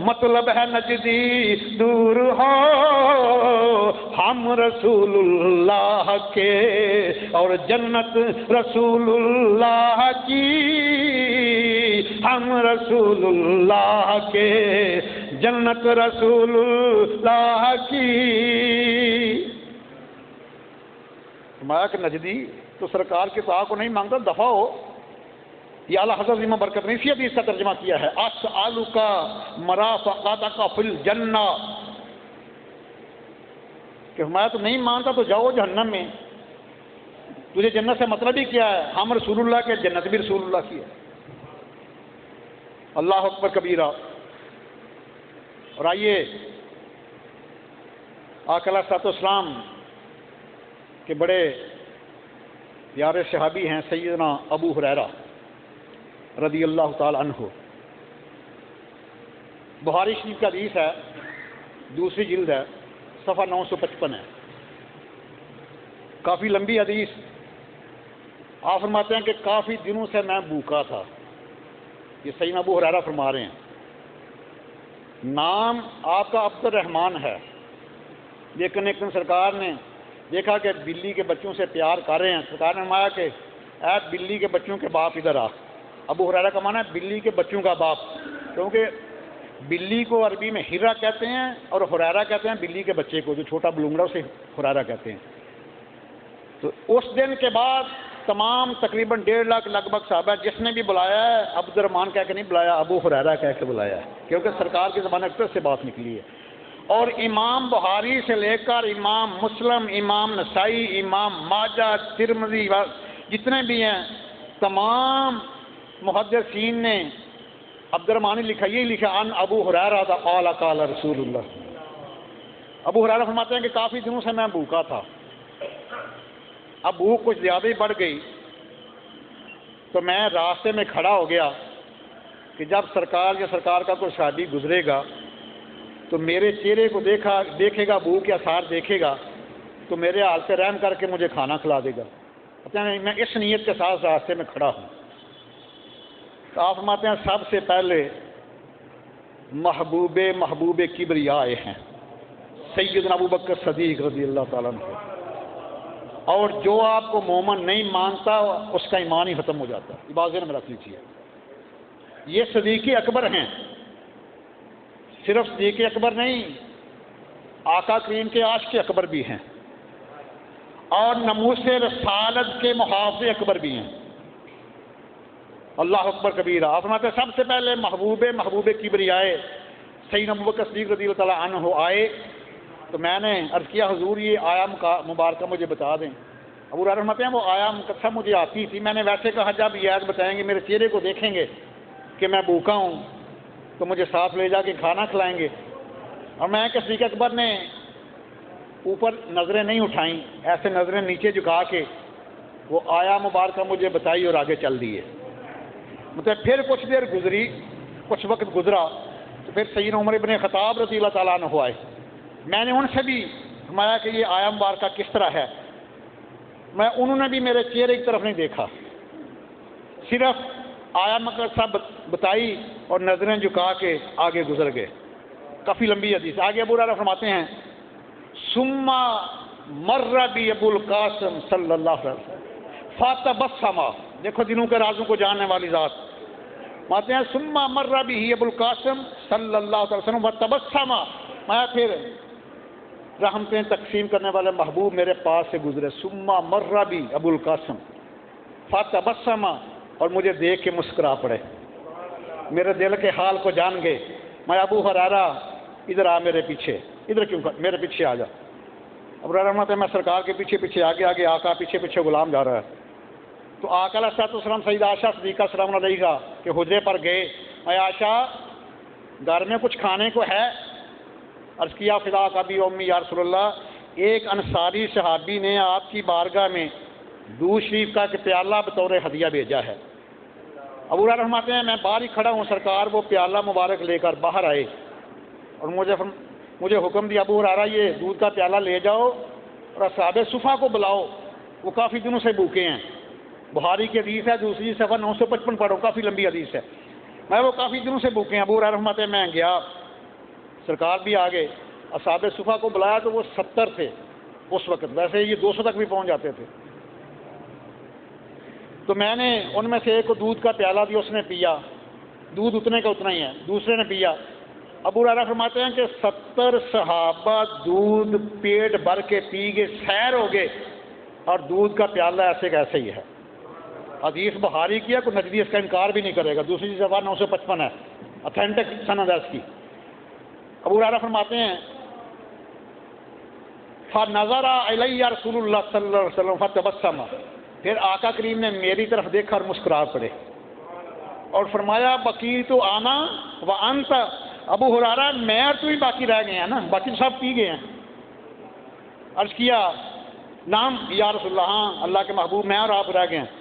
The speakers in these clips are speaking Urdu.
مطلب ہے نجدی دور ہو ہم رسول اللہ کے، اور جنت رسول اللہ کی، ہم رسول اللہ کے، جنت رسول اللہ کی۔ فرمایا کہ نجدی تو سرکار کے دعا کو نہیں مانگتا، دفع ہو۔ یہ اعلیٰ حضرت امام برکت نے اسی حدیث کا ترجمہ کیا ہے، اسألک مرافقتک فی الجنہ، کہ فرمایا تو نہیں مانتا تو جاؤ جہنم میں، تجھے جنت سے مطلب ہی کیا ہے؟ ہم رسول اللہ کے، جنت بھی رسول اللہ کی ہے۔ اللہ اکبر کبیرہ۔ اور آئیے آقا علیہ الصلوۃ والسلام کے بڑے پیارے صحابی ہیں سیدنا ابو ہریرہ رضی اللہ تعالی عنہ۔ بخاری شریف کا حدیث ہے، دوسری جلد ہے، صفحہ 955 ہے، کافی لمبی حدیث۔ آپ فرماتے ہیں کہ کافی دنوں سے میں بھوکا تھا، یہ سیدنا ابو ہریرہ فرما رہے ہیں۔ نام آپ کا عبد الرحمن ہے، لیکن ایک دن سرکار نے دیکھا کہ بلی کے بچوں سے پیار کر رہے ہیں، سرکار نے فرمایا کہ اے بلی کے بچوں کے باپ ادھر آ۔ ابو ہریرہ کا معنی ہے بلی کے بچوں کا باپ، کیونکہ بلی کو عربی میں ہرہ کہتے ہیں اور ہریرہ کہتے ہیں بلی کے بچے کو، جو چھوٹا بلونگڑا اسے ہریرہ کہتے ہیں۔ تو اس دن کے بعد تمام تقریباً 1.5 لاکھ لگ بھگ صحابہ جس نے بھی بلایا ہے عبد الرحمن کہہ کے نہیں بلایا، ابو ہریرہ کہہ کے بلایا ہے، کیونکہ سرکار کی زبان اکثر سے بات نکلی ہے۔ اور امام بخاری سے لے کر امام مسلم، امام نسائی، امام ماجہ، ترمذی، جتنے بھی ہیں تمام محدثین نے عبد الرحمن لکھا، یہ لکھا ان ابو ہریرہ قال قال رسول اللہ۔ ابو ہریرہ فرماتے ہیں کہ کافی دنوں سے میں بھوکا تھا، اب بھوک کچھ زیادہ ہی بڑھ گئی تو میں راستے میں کھڑا ہو گیا کہ جب سرکار یا سرکار کا کوئی صحابی گزرے گا تو میرے چہرے کو دیکھے گا، بھوک کے آثار دیکھے گا تو میرے حال پہ رحم کر کے مجھے کھانا کھلا دے گا۔ کہتے ہیں میں اس نیت کے ساتھ راستے میں کھڑا ہوں۔ تو آپ فرماتے ہیں سب سے پہلے محبوب کبریا آئے ہیں، سیدنا ابوبکر صدیق رضی اللہ تعالیٰ عنہ، اور جو آپ کو مومن نہیں مانتا اس کا ایمان ہی ختم ہو جاتا ہے۔ یہ بات ذہن میں رکھ لیجیے، یہ صدیق اکبر ہیں، صرف صدیق اکبر نہیں، آقا کریم کے عاشق اکبر بھی ہیں، اور ناموس رسالت کے محافظ اکبر بھی ہیں۔ اللہ اکبر کبیرہ۔ آپ فرماتے ہیں سب سے پہلے محبوب کبریائے سیدنا ابوبکر صدیق رضی اللہ تعالیٰ عنہ آئے تو میں نے عرض کیا حضور یہ آیا مبارکہ مجھے بتا دیں۔ ابو ہریرہ فرماتے ہیں وہ آیا مقدسہ مجھے آتی تھی، میں نے ویسے کہا جب یہ آیت بتائیں گے میرے چہرے کو دیکھیں گے کہ میں بھوکا ہوں تو مجھے ساتھ لے جا کے کھانا کھلائیں گے۔ اور میں کہ صدیق اکبر نے اوپر نظریں نہیں اٹھائیں، ایسے نظریں نیچے جھکا کے وہ آیا مبارکہ مجھے بتائی اور آگے چل دیے۔ مطلب پھر کچھ دیر گزری، کچھ وقت گزرا تو پھر سیدنا عمر ابن خطاب رضی اللہ تعالیٰ عنہ آئے۔ میں نے ان سے بھی فرمایا کہ یہ آیا مبارکہ کس طرح ہے، انہوں نے بھی میرے چہرے کی طرف نہیں دیکھا، صرف آیا مقدسہ بتائی اور نظریں جھکا کے آگے گزر گئے۔ کافی لمبی حدیث۔ آگے ابو ہریرہ فرماتے ہیں ثم مر بی ابو القاسم صلی اللہ علیہ وسلم فتبسم، دیکھو دلوں کے رازوں کو جاننے والی ذات، فرماتے ہیں ثم مر بی ابو القاسم صلی اللہ علیہ وسلم فتبسم، میں پھر رحمتیں تقسیم کرنے والے محبوب میرے پاس سے گزرے، ثم مر بی ابو القاسم فتبسم، اور مجھے دیکھ کے مسکرا پڑے، میرے دل کے حال کو جان گئے۔ میں ابو ہریرہ ادھر آ میرے پیچھے، ادھر کیوں میرے پیچھے آ جا۔ ابو ہریرہ فرماتے ہیں میں سرکار کے پیچھے پیچھے آگے آگے، آقا پیچھے پیچھے غلام جا رہا ہے۔ تو آقا علیہ الصلوۃ والسلام سیدہ عائشہ صدیقہ سلام علیہا کے حجرے پر گئے، اے عائشہ گھر میں کچھ کھانے کو ہے؟ عرض کیا فداک ابی و امی یا رسول اللہ، ایک انصاری صحابی نے آپ کی بارگاہ میں دودھ شریف کا ایک پیالہ بطور ہدیہ بھیجا ہے۔ ابو ہریرہ فرماتے ہیں میں باہر ہی کھڑا ہوں، سرکار وہ پیالہ مبارک لے کر باہر آئے اور مجھے حکم دیا ابو ہریرہ یہ دودھ کا پیالہ لے جاؤ اور اصحاب صفہ کو بلاؤ، وہ کافی دنوں سے بھوکے ہیں۔ بخاری کی حدیث ہے، دوسری صفحہ 955 پڑھو، کافی لمبی حدیث ہے۔ میں وہ کافی دنوں سے بھوکے ہیں۔ ابو ہریرہ فرماتے ہیں میں گیا، سرکار بھی آ گئے، اصحاب صفا کو بلایا تو وہ 70 تھے اس وقت، ویسے یہ 200 تک بھی پہنچ جاتے تھے۔ تو میں نے ان میں سے ایک کو دودھ کا پیالہ دیا، اس نے پیا، دودھ اتنے کا اتنا ہی ہے، دوسرے نے پیا۔ ابو ہریرہ فرماتے ہیں کہ 70 صحابہ دودھ پیٹ بھر کے پی گئے، سیر ہو گئے، اور دودھ کا پیالہ ایسے کا ایسے ہی ہے۔ حدیث بخاری کی ہے، کوئی نجدی اس کا انکار بھی نہیں کرے گا، دوسری صفحہ 955 ہے، اتھینٹک سند ہے اس کی۔ ابو ہریرہ فرماتے ہیں فَنَظَرَ إِلَيَّ رسول اللہ صلی اللہ علیہ وسلم فَتَبَسَّمَ، پھر آقا کریم نے میری طرف دیکھا اور مسکرا پڑے اور فرمایا بقیت انا وانت، ابو ہریرہ میں اور تو ہی باقی رہ گئے ہیں نا، باقی سب پی گئے ہیں۔ عرض کیا نام یا رسول اللہ، ہاں اللہ کے محبوب میں اور آپ رہ گئے ہیں۔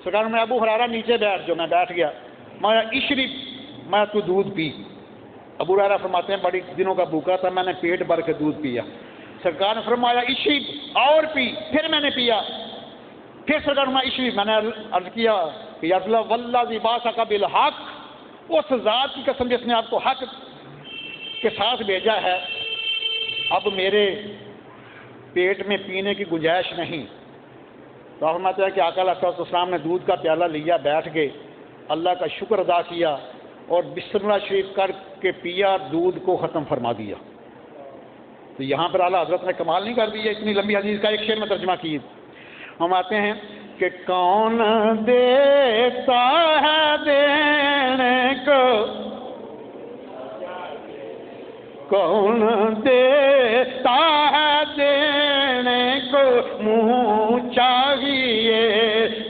سرکار میں ابو ہریرہ نیچے بیٹھ جو، میں بیٹھ گیا، میں اشرب، میں تو دودھ پی۔ ابو ہریرہ فرماتے ہیں بڑی دنوں کا بھوکا تھا، میں نے پیٹ بھر کے دودھ پیا۔ سرکار نے فرمایا اشرب، اور پی، پھر میں نے پیا، پھر سرکار میں اشرب، میں نے عرض کیا کہ یا رسول اللہ والذی بعثک بالحق، اس ذات کی قسم جس نے آپ کو حق کے ساتھ بھیجا ہے، اب میرے پیٹ میں پینے کی گنجائش نہیں۔ تو آپ فرماتے ہیں کہ آقا علیہ السلام نے دودھ کا پیالہ لیا، بیٹھ گئے، اللہ کا شکر ادا کیا اور بسم اللہ شریف کر کے پیا، دودھ کو ختم فرما دیا۔ تو یہاں پر اعلیٰ حضرت نے کمال نہیں کر دیا، اتنی لمبی حدیث کا ایک شعر میں ترجمہ کی۔ ہم آتے ہیں کہ کون دیتا ہے دینے کو، کون دیتا ہے دینے کو، منہ چاہیے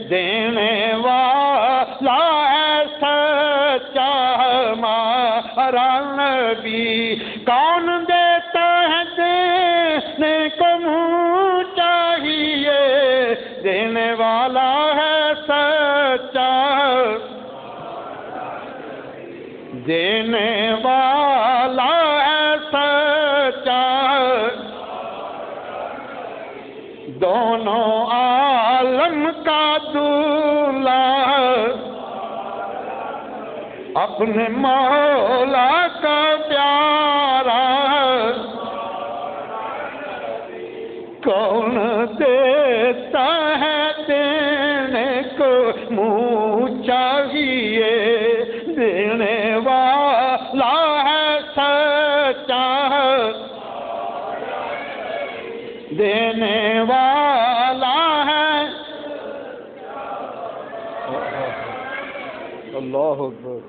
دینے والا ہے سچا ہمارا نبی، کون دیتا ہے دینے کو، منہ چاہیے دینے والا ہے سچا، دینے والا ہے سچا، دونوں عالم کا دولہا، اپنے مولا کا پیارا، کون دیتا ہے دینے کو، منہ چاہیے دینے والا ہے سچا، دینے والا ہے۔ اللہ اکبر۔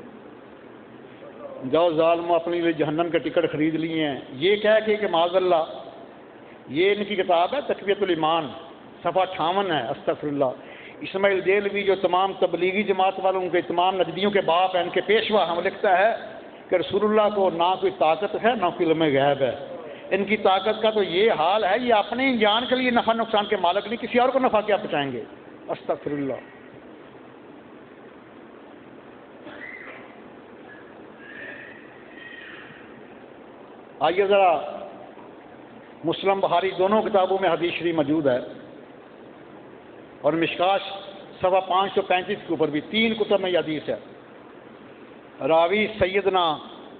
جاؤ ظالموں، اپنے لیے جہنم کے ٹکٹ خرید لیے ہیں، یہ کہہ کے کہ معاذ اللہ، یہ ان کی کتاب ہے تقویۃ الایمان، صفحہ 58 ہے، استغفر اللہ۔ اسماعیل دیلوی جو تمام تبلیغی جماعت والوں کے، تمام نجدیوں کے باپ ہیں، ان کے پیشوا، ہم لکھتا ہے کہ رسول اللہ کو نہ کوئی طاقت ہے نہ کوئی علم غیب ہے، ان کی طاقت کا تو یہ حال ہے، یہ اپنے ہی جان کے لیے نفع نقصان کے مالک نہیں، کسی اور کو نفع کیا پہنچائیں گے، استغفر اللہ۔ آئیے ذرا مسلم بخاری دونوں کتابوں میں حدیث شریف موجود ہے، اور مشکاش صفحہ 535 کے اوپر بھی 3 کتب میں یہ حدیث ہے۔ راوی سیدنا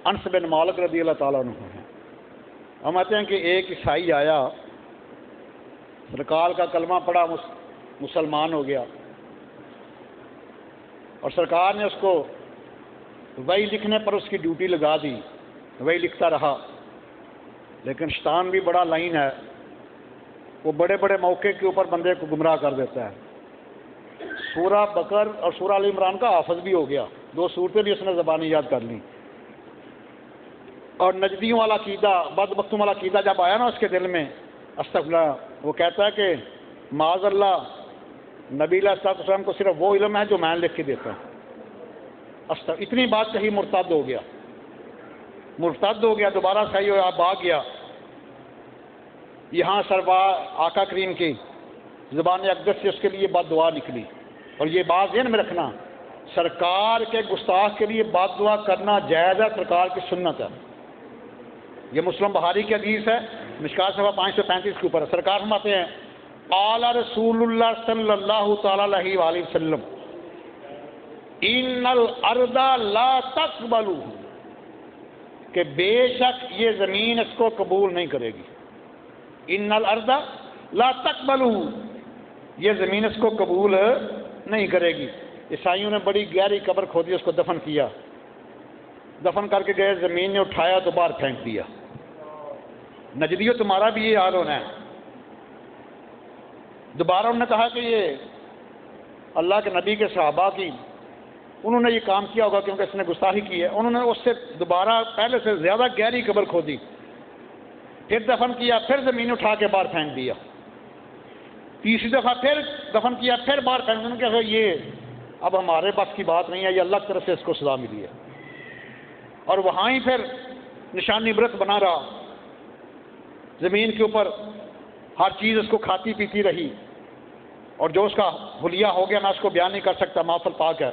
انس بن مالک رضی اللہ تعالیٰ عنہ ہیں۔ ہم آتے ہیں کہ ایک عیسائی آیا، سرکار کا کلمہ پڑھا، مسلمان ہو گیا، اور سرکار نے اس کو وحی لکھنے پر اس کی ڈیوٹی لگا دی، وحی لکھتا رہا، لیکن شیطان بھی بڑا لائن ہے، وہ بڑے بڑے موقع کے اوپر بندے کو گمراہ کر دیتا ہے۔ سورہ بقر اور سورہ آل عمران کا حافظ بھی ہو گیا، 2 صورتیں بھی اس نے زبانی یاد کر لیں، اور نجدیوں والا عقیدہ، بدبختوں والا عقیدہ جب آیا نا اس کے دل میں، استغفر اللہ، وہ کہتا ہے کہ معاذ اللہ، نبی علیہ السلام کو صرف وہ علم ہے جو میں لکھ کے دیتا ہوں، اتنی بات کہی، مرتد ہو گیا، مرتد ہو گیا، دوبارہ صحیح ہوا، اب آ گیا۔ یہاں سربراہ آقا کریم کی زبان اقدس سے اس کے لیے بد دعا نکلی، اور یہ بات ذہن میں رکھنا، سرکار کے گستاخ کے لیے بد دعا کرنا جائز ہے، سرکار کی سنت ہے۔ یہ مسلم بخاری کی حدیث ہے، مشکات صفحہ 535 کے اوپر ہے۔ سرکار فرماتے ہیں قال رسول اللہ صلی اللہ تعالی علیہ وآلہ وسلم ان الارض لا تقبل، کہ بے شک یہ زمین اس کو قبول نہیں کرے گی. ان الارض لا تقبل، یہ زمین اس کو قبول نہیں کرے گی. عیسائیوں نے بڑی گہری قبر کھودی، اس کو دفن کیا، دفن کر کے گئے، زمین نے اٹھایا تو باہر پھینک دیا. نجدیو تمہارا بھی یہ حال ہونا ہے. دوبارہ انہوں نے کہا کہ یہ اللہ کے نبی کے صحابہ کی انہوں نے یہ کام کیا ہوگا کیونکہ اس نے گستاخی کی ہے. انہوں نے اس سے دوبارہ پہلے سے زیادہ گہری قبر کھودی، پھر دفن کیا، پھر زمین اٹھا کے باہر پھینک دیا. تیسری دفعہ پھر دفن کیا، پھر باہر پھینک دیا. انہوں نے کہا یہ اب ہمارے بس کی بات نہیں ہے، یہ اللہ کی طرف سے اس کو سزا ملی ہے. اور وہاں ہی پھر نشانی عبرت بنا رہا، زمین کے اوپر ہر چیز اس کو کھاتی پیتی رہی، اور جو اس کا حلیہ ہو گیا میں اس کو بیان نہیں کر سکتا، معاف الپاک ہے.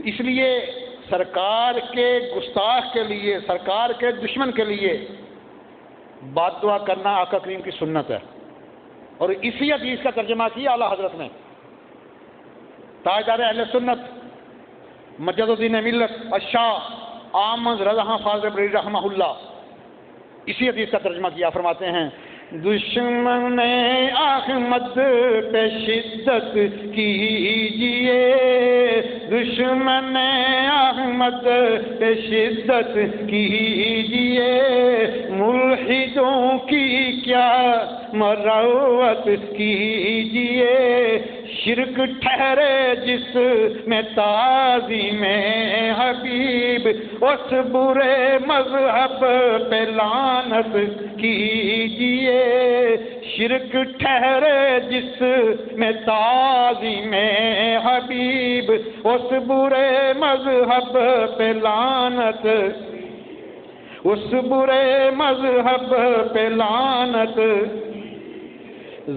اس لیے سرکار کے گستاخ کے لیے، سرکار کے دشمن کے لیے بد دعا کرنا آقا کریم کی سنت ہے. اور اسی حدیث کا ترجمہ کیا اعلیٰ حضرت نے، تاجدار اہل سنت مجد الدین ملت الشاہ احمد رضا فاضل بریلوی رحمہ اللہ، اسی حدیث کا ترجمہ کیا. فرماتے ہیں دشمن احمد پہ شدت کیجئے، دشمن احمد پہ شدت کیجئے، ملحدوں کی کیا مروت کیجئے، شرک ٹھہرے جس میں تعظیم حبیب، اس برے مذہب پہ لعنت کیجئے، شرک ٹھہرے جس میں تعظیم حبیب، اس برے مذہب پہ لعنت، اس برے مذہب پہ لعنت.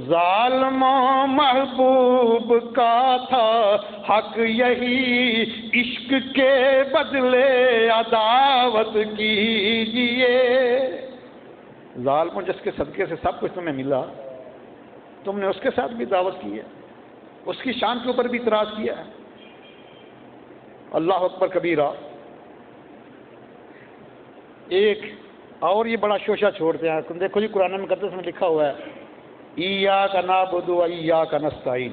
ظالم و محبوب کا تھا حق یہی، عشق کے بدلے عداوت کیجئے. ظالم و جس کے صدقے سے سب کچھ تمہیں ملا، تم نے اس کے ساتھ بھی دعوت کی ہے، اس کی شان کے اوپر بھی اعتراض کیا ہے. اللہ اکبر کبیرہ. ایک اور یہ بڑا شوشہ چھوڑتے ہیں. دیکھو جی قرآن مقدس میں لکھا ہوا ہے ایاک نعبد و ایاک نستعین،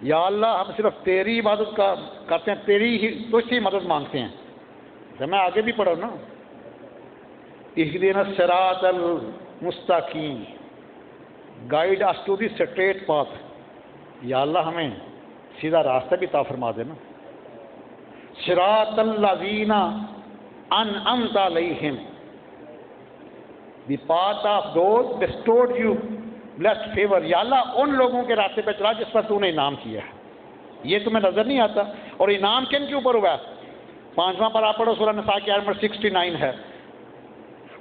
یا اللہ ہم صرف تیری عبادت کا کرتے ہیں، تیری ہی تجھ سے مدد مانگتے ہیں. جب میں آگے بھی پڑھا نا اہدنا الصراط المستقیم، guide us to the straight path, یا اللہ ہمیں سیدھا راستہ بھی عطا فرما دینا. صراط الذین انعمت علیہم، the path of those bestowed you blessed favour, یا اللہ ان لوگوں کے راستے پہ چلا جس پر تو نے انعام کیا ہے. یہ تمہیں نظر نہیں آتا؟ اور انعام کن کے اوپر ہوا ہے؟ 5واں پارہ پڑھو، سورہ نساء کی آیت نمبر 69 ہے.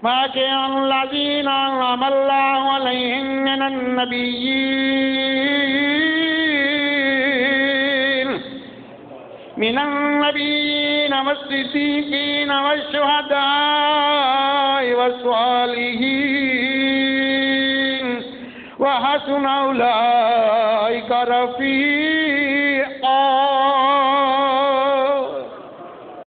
باقی الذین انعم اللہ علیہم من النبیین والصدیقین والشہداء والصالحین وحسن اولئک رفیقا.